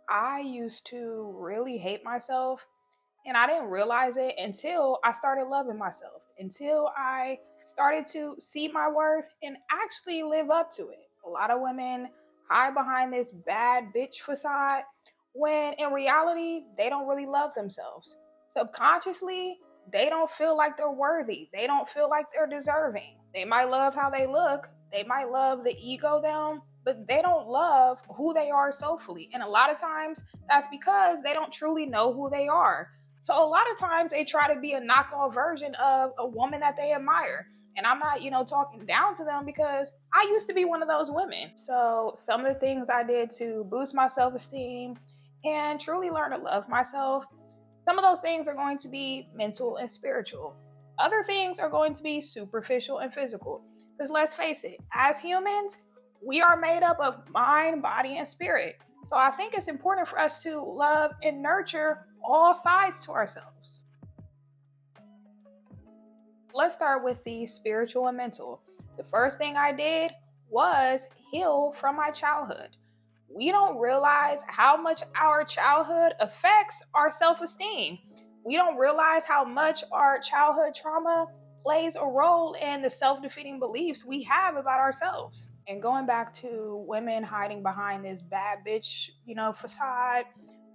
I used to really hate myself, and I didn't realize it until I started loving myself, until I started to see my worth and actually live up to it. A lot of women hide behind this bad bitch facade when in reality, they don't really love themselves. Subconsciously, they don't feel like they're worthy. They don't feel like they're deserving. They might love how they look, they might love the ego them, but they don't love who they are soulfully. And a lot of times, that's because they don't truly know who they are. So a lot of times they try to be a knockoff version of a woman that they admire. And I'm not, talking down to them because I used to be one of those women. So some of the things I did to boost my self-esteem and truly learn to love myself, some of those things are going to be mental and spiritual. Other things are going to be superficial and physical. Because let's face it, as humans, we are made up of mind, body, and spirit. So I think it's important for us to love and nurture all sides to ourselves. Let's start with the spiritual and mental. The first thing I did was heal from my childhood. We don't realize how much our childhood affects our self esteem. We don't realize how much our childhood trauma plays a role in the self defeating beliefs we have about ourselves. And going back to women hiding behind this bad bitch, facade,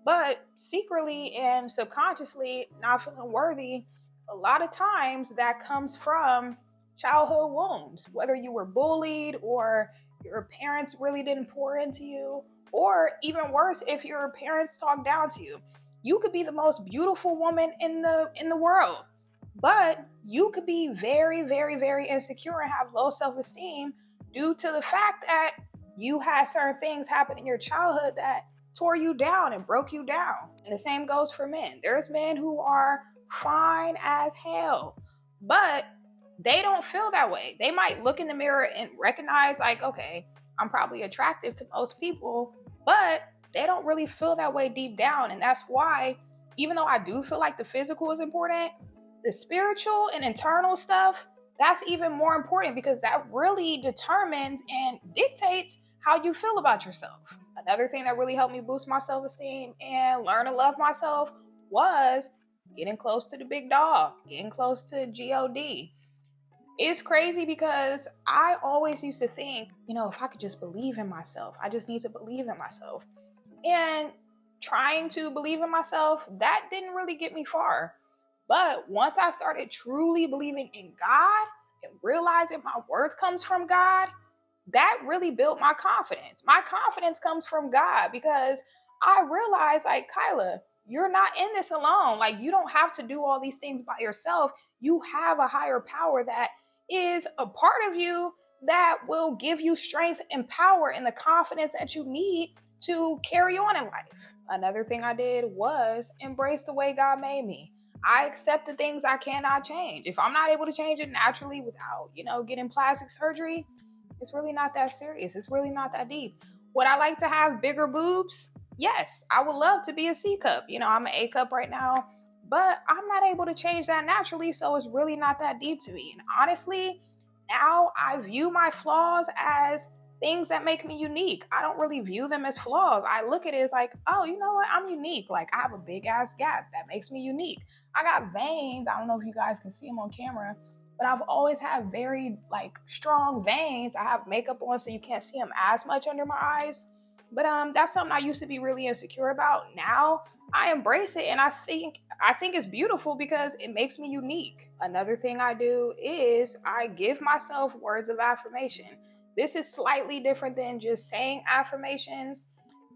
but secretly and subconsciously not feeling worthy, a lot of times that comes from childhood wounds, whether you were bullied or your parents really didn't pour into you, or even worse, if your parents talk down to you. You could be the most beautiful woman in the world, but you could be very, very, very insecure and have low self-esteem due to the fact that you had certain things happen in your childhood that tore you down and broke you down. And the same goes for men. There's men who are fine as hell, but they don't feel that way. They might look in the mirror and recognize, like, okay, I'm probably attractive to most people, but they don't really feel that way deep down. And that's why, even though I do feel like the physical is important, the spiritual and internal stuff, that's even more important because that really determines and dictates how you feel about yourself. Another thing that really helped me boost my self esteem and learn to love myself was getting close to the big dog, getting close to God. It's crazy because I always used to think, if I could just believe in myself, I just need to believe in myself. And trying to believe in myself, that didn't really get me far. But once I started truly believing in God and realizing my worth comes from God, that really built my confidence. My confidence comes from God because I realized, like, Kyla, you're not in this alone. Like, you don't have to do all these things by yourself. You have a higher power that is a part of you that will give you strength and power and the confidence that you need to carry on in life. Another thing I did was embrace the way God made me. I accept the things I cannot change. If I'm not able to change it naturally without, getting plastic surgery, it's really not that serious. It's really not that deep. Would I like to have bigger boobs? Yes, I would love to be a C cup. I'm an A cup right now, but I'm not able to change that naturally, so it's really not that deep to me. And honestly, now I view my flaws as things that make me unique. I don't really view them as flaws. I look at it as like, oh, you know what? I'm unique. Like, I have a big ass gap that makes me unique. I got veins. I don't know if you guys can see them on camera, but I've always had very like strong veins. I have makeup on so you can't see them as much under my eyes. But that's something I used to be really insecure about. Now I embrace it and I think it's beautiful because it makes me unique. Another thing I do is I give myself words of affirmation. This is slightly different than just saying affirmations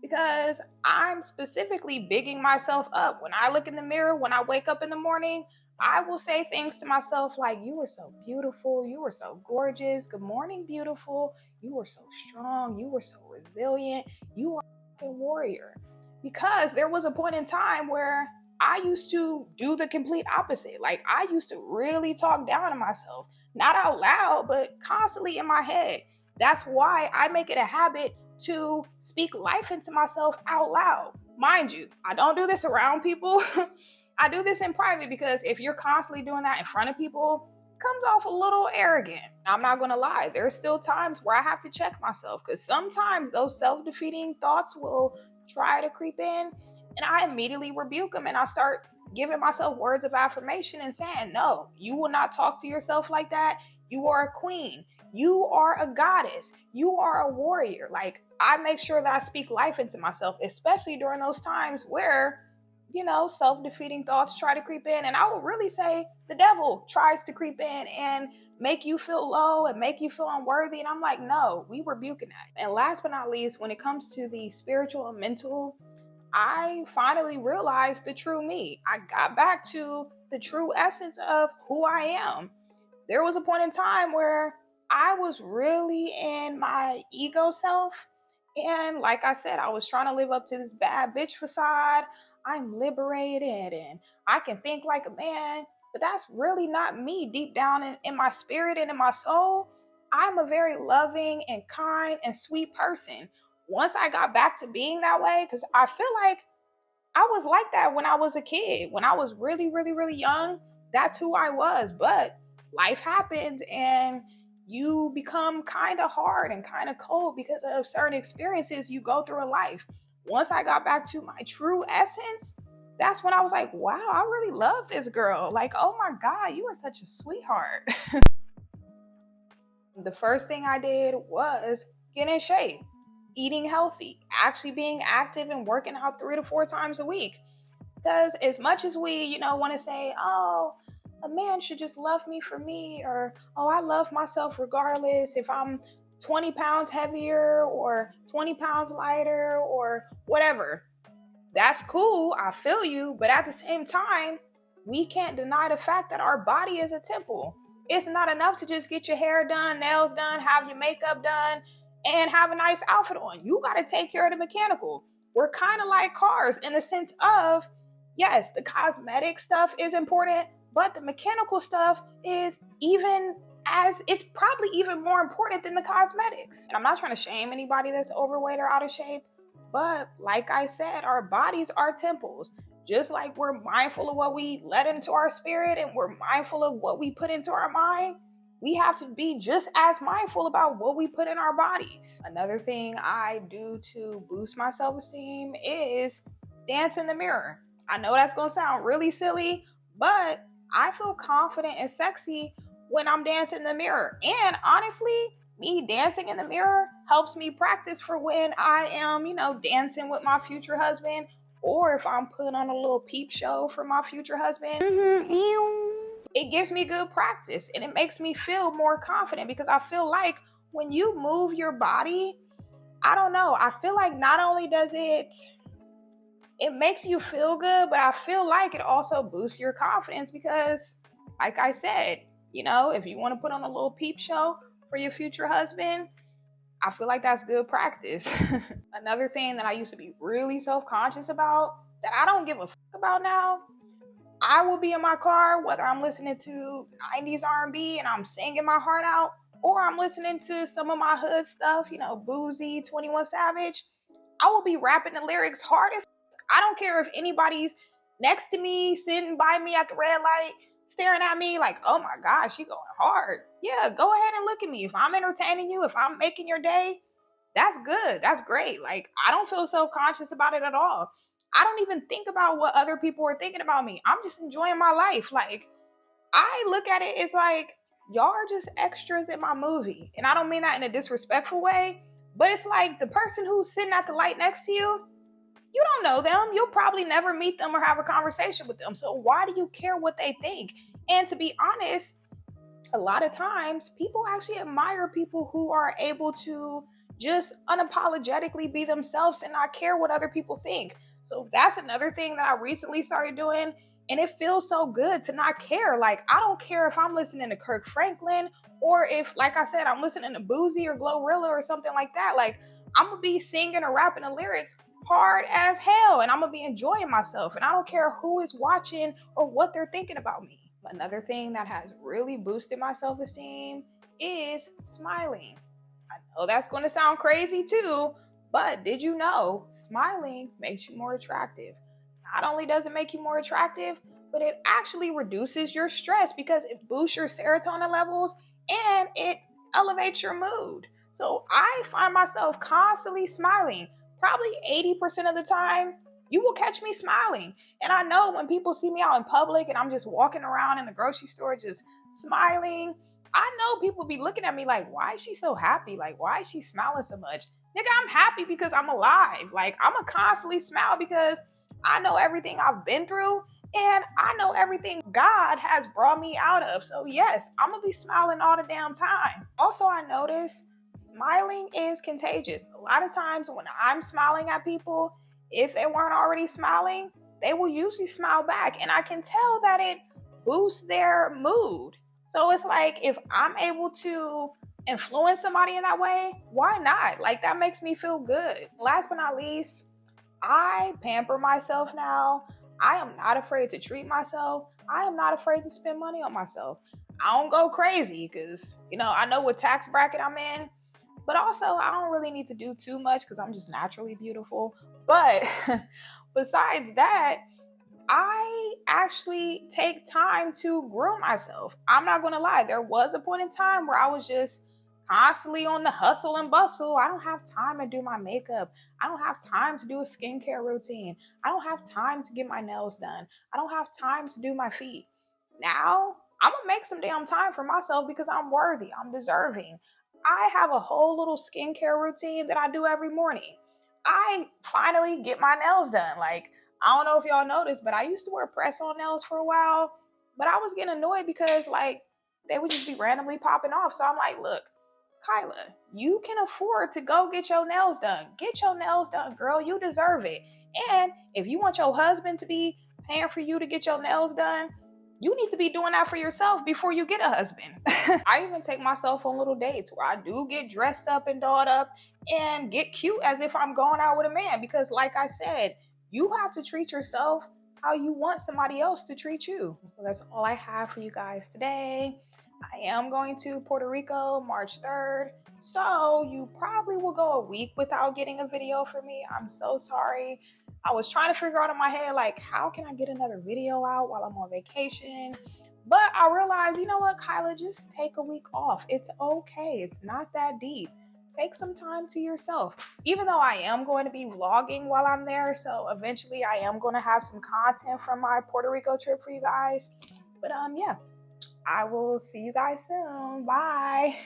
because I'm specifically bigging myself up. When I look in the mirror, when I wake up in the morning, I will say things to myself like, you are so beautiful. You are so gorgeous. Good morning, beautiful. You are so strong. You are so resilient. You are a warrior. Because there was a point in time where I used to do the complete opposite. Like, I used to really talk down to myself, not out loud, but constantly in my head. That's why I make it a habit to speak life into myself out loud. Mind you, I don't do this around people. I do this in private because if you're constantly doing that in front of people, it comes off a little arrogant. I'm not going to lie. There are still times where I have to check myself because sometimes those self defeating thoughts will try to creep in, and I immediately rebuke them and I start giving myself words of affirmation and saying, no, you will not talk to yourself like that. You are a queen. You are a goddess. You are a warrior. Like, I make sure that I speak life into myself, especially during those times where, self defeating thoughts try to creep in. And I would really say the devil tries to creep in and make you feel low and make you feel unworthy. And I'm like, no, we rebuking that. And last but not least, when it comes to the spiritual and mental, I finally realized the true me. I got back to the true essence of who I am. There was a point in time where I was really in my ego self. And like I said, I was trying to live up to this bad bitch facade. I'm liberated and I can think like a man. But that's really not me deep down in my spirit and in my soul. I'm a very loving and kind and sweet person. Once I got back to being that way, because I feel like I was like that when I was a kid. When I was really, really, really young, that's who I was. But life happens and you become kind of hard and kind of cold because of certain experiences you go through in life. Once I got back to my true essence, that's when I was like, wow, I really love this girl. Like, oh my God, you are such a sweetheart. The first thing I did was get in shape, eating healthy, actually being active and working out 3 to 4 times a week. Because as much as we, want to say, oh, a man should just love me for me, or oh, I love myself regardless if I'm 20 pounds heavier or 20 pounds lighter or whatever. That's cool. I feel you. But at the same time, we can't deny the fact that our body is a temple. It's not enough to just get your hair done, nails done, have your makeup done, and have a nice outfit on. You got to take care of the mechanical. We're kind of like cars in the sense of, yes, the cosmetic stuff is important, but the mechanical stuff is it's probably even more important than the cosmetics. And I'm not trying to shame anybody that's overweight or out of shape, but like I said, our bodies are temples. Just like we're mindful of what we let into our spirit and we're mindful of what we put into our mind, we have to be just as mindful about what we put in our bodies. Another thing I do to boost my self esteem is dance in the mirror. I know that's going to sound really silly, but I feel confident and sexy when I'm dancing in the mirror. And honestly, me dancing in the mirror helps me practice for when I am, dancing with my future husband, or if I'm putting on a little peep show for my future husband. It gives me good practice and it makes me feel more confident because I feel like when you move your body, I don't know, I feel like not only does it makes you feel good, but I feel like it also boosts your confidence because, like I said, if you want to put on a little peep show for your future husband, I feel like that's good practice. Another thing that I used to be really self-conscious about that I don't give a fuck about now, I will be in my car whether I'm listening to 90s R&B and I'm singing my heart out or I'm listening to some of my hood stuff, Boozy, 21 Savage. I will be rapping the lyrics hard as I don't care if anybody's next to me, sitting by me at the red light, staring at me like, oh my gosh, she going hard. Yeah, go ahead and look at me. If I'm entertaining you, if I'm making your day, that's good. That's great. Like, I don't feel self-conscious about it at all. I don't even think about what other people are thinking about me. I'm just enjoying my life. Like, I look at it as like, y'all are just extras in my movie. And I don't mean that in a disrespectful way, but it's like the person who's sitting at the light next to you, you don't know them. You'll probably never meet them or have a conversation with them. So why do you care what they think? And to be honest, a lot of times people actually admire people who are able to just unapologetically be themselves and not care what other people think. So that's another thing that I recently started doing. And it feels so good to not care. Like, I don't care if I'm listening to Kirk Franklin or if, like I said, I'm listening to Boozy or Glorilla or something like that. Like, I'm going to be singing or rapping the lyrics hard as hell and I'm going to be enjoying myself. And I don't care who is watching or what they're thinking about me. Another thing that has really boosted my self esteem is smiling. I know that's going to sound crazy too, but did you know smiling makes you more attractive? Not only does it make you more attractive, but it actually reduces your stress because it boosts your serotonin levels and it elevates your mood. So I find myself constantly smiling. probably 80% of the time, you will catch me smiling. And I know when people see me out in public and I'm just walking around in the grocery store just smiling, I know people be looking at me like, why is she so happy? Like, why is she smiling so much? Nigga, I'm happy because I'm alive. Like, I'm going to constantly smile because I know everything I've been through and I know everything God has brought me out of. So, yes, I'm going to be smiling all the damn time. Also, I notice smiling is contagious. A lot of times when I'm smiling at people, if they weren't already smiling, they will usually smile back. And I can tell that it boosts their mood. So it's like if I'm able to influence somebody in that way, why not? Like that makes me feel good. Last but not least, I pamper myself now. I am not afraid to treat myself. I am not afraid to spend money on myself. I don't go crazy because, I know what tax bracket I'm in, but also I don't really need to do too much because I'm just naturally beautiful. But besides that, I actually take time to groom myself. I'm not going to lie. There was a point in time where I was just constantly on the hustle and bustle. I don't have time to do my makeup. I don't have time to do a skincare routine. I don't have time to get my nails done. I don't have time to do my feet. Now, I'm going to make some damn time for myself because I'm worthy. I'm deserving. I have a whole little skincare routine that I do every morning. I finally get my nails done. Like, I don't know if y'all noticed, but I used to wear press on nails for a while, but I was getting annoyed because like they would just be randomly popping off. So I'm like, look, Kyla, you can afford to go get your nails done. Get your nails done, girl. You deserve it. And if you want your husband to be paying for you to get your nails done, you need to be doing that for yourself before you get a husband. I even take myself on little dates where I do get dressed up and dolled up and get cute as if I'm going out with a man because, like I said, you have to treat yourself how you want somebody else to treat you. So that's all I have for you guys today. I am going to Puerto Rico March 3rd. So you probably will go a week without getting a video from me. I'm so sorry. I was trying to figure out in my head, like, how can I get another video out while I'm on vacation? But I realized, you know what, Kyla, just take a week off. It's okay. It's not that deep. Take some time to yourself. Even though I am going to be vlogging while I'm there, so eventually I am going to have some content from my Puerto Rico trip for you guys. But yeah, I will see you guys soon. Bye.